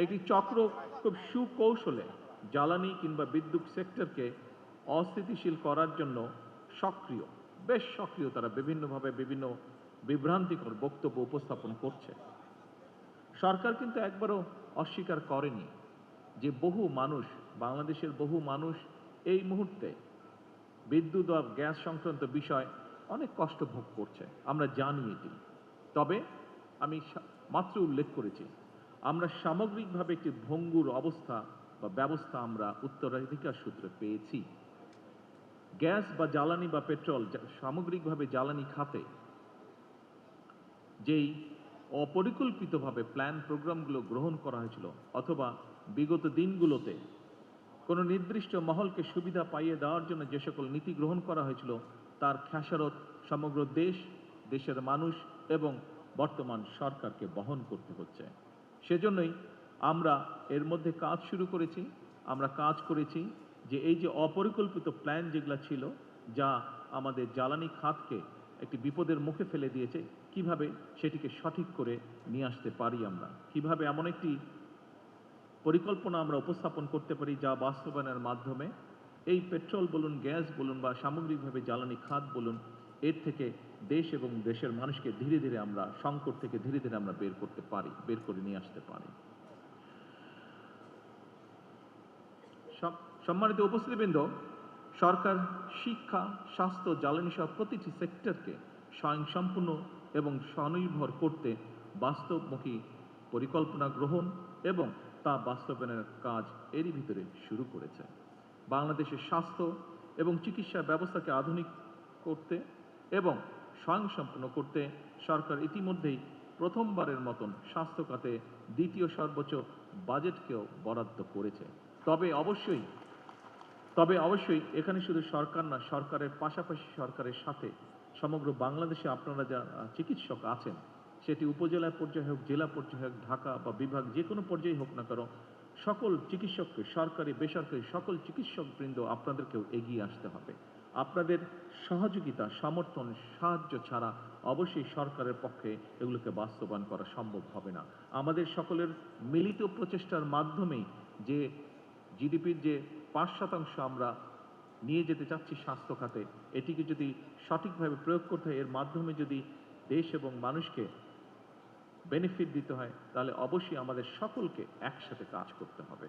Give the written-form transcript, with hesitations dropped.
একটি চক্র খুব সুকৌশলে জ্বালানি কিংবা বিদ্যুৎ সেক্টরকে অস্থিতিশীল করার জন্য সক্রিয়, বেশ সক্রিয়। তারা বিভিন্নভাবে বিভিন্ন বিভ্রান্তিকর বক্তব্য উপস্থাপন করছে। সরকার কিন্তু একবারও অস্বীকার করেনি যে বহু মানুষ, বাংলাদেশের বহু মানুষ এই মুহূর্তে বিদ্যুৎ ও গ্যাস সংক্রান্ত বিষয় অনেক কষ্ট ভোগ করছে, আমরা জানি এটি। তবে আমি মাত্র উল্লেখ করেছি, আমরা সামগ্রিকভাবে একটি ভঙ্গুর অবস্থা বা ব্যবস্থা আমরা উত্তরাধিকার সূত্রে পেয়েছি। গ্যাস বা জ্বালানি বা পেট্রোল সামগ্রিকভাবে জ্বালানি খাতে যেই অপরিকল্পিতভাবে প্ল্যান প্রোগ্রামগুলো গ্রহণ করা হয়েছিল, অথবা বিগত দিনগুলোতে কোনো নির্দিষ্ট মহলকে সুবিধা পাইয়ে দেওয়ার জন্য যে সকল নীতি গ্রহণ করা হয়েছিল, তার খেসারত সমগ্র দেশ, দেশের মানুষ এবং বর্তমান সরকারকে বহন করতে হচ্ছে। সেজন্যই আমরা এর মধ্যে কাজ শুরু করেছি। আমরা কাজ করেছি যে এই যে অপরিকল্পিত প্ল্যান যেগুলো ছিল, যা আমাদের জ্বালানি খাতকে একটি বিপদের মুখে ফেলে দিয়েছে, কিভাবে সেটিকে সঠিক করে নিয়ে আসতে পারি, আমরা কিভাবে এমন একটি পরিকল্পনা আমরা উপস্থাপন করতে পারি যা বাস্তবায়নের মাধ্যমে এই পেট্রোল বলুন, গ্যাস বলুন বা সামগ্রিকভাবে জ্বালানি খাত বলুন, এর থেকে দেশ এবং দেশের মানুষকে ধীরে ধীরে আমরা সংকট থেকে ধীরে ধীরে আমরা বের করতে পারি, বের করে নিয়ে আসতে পারি। সম্মানিত উপস্থিতিবৃন্দ, সরকার শিক্ষা, স্বাস্থ্য, জ্বালানি সহ প্রতিটি সেক্টরকে স্বয়ংসম্পূর্ণ এবং স্বনির্ভর করতে বাস্তবমুখী পরিকল্পনা গ্রহণ এবং তা বাস্তবায়নের কাজ এরই ভিতরে শুরু করেছে। বাংলাদেশের স্বাস্থ্য এবং চিকিৎসা ব্যবস্থাকে আধুনিক করতে এবং স্বয়ংসম্পূর্ণ করতে সরকার ইতিমধ্যেই প্রথমবারের মতন স্বাস্থ্য খাতে দ্বিতীয় সর্বোচ্চ বাজেটকেও বরাদ্দ করেছে। তবে অবশ্যই এখানে শুধু সরকার না, সরকারের পাশাপাশি সরকারের সাথে সমগ্র বাংলাদেশে আপনারা যারা চিকিৎসক আছেন, সেটি উপজেলা পর্যায়ে হোক, জেলা পর্যায়ে হোক, ঢাকা বা বিভাগ যে কোনো পর্যায়ে হোক না কেন, সকল চিকিৎসককে, সরকারি বেসরকারি সকল চিকিৎসকবৃন্দ আপনাদেরকেও এগিয়ে আসতে হবে। আপনাদের সহযোগিতা, সমর্থন, সাহায্য ছাড়া অবশ্যই সরকারের পক্ষে এগুলোকে বাস্তবায়ন করা সম্ভব হবে না। আমাদের সকলের মিলিত প্রচেষ্টার মাধ্যমেই যে জিডিপির যে 5% আমরা নিয়ে যেতে চাচ্ছি স্বাস্থ্য খাতে, এটিকে যদি সঠিকভাবে প্রয়োগ করতে হয়, এর মাধ্যমে যদি দেশ এবং মানুষকে বেনিফিট দিতে হয়, তাহলে অবশ্যই আমাদের সকলকে একসাথে কাজ করতে হবে।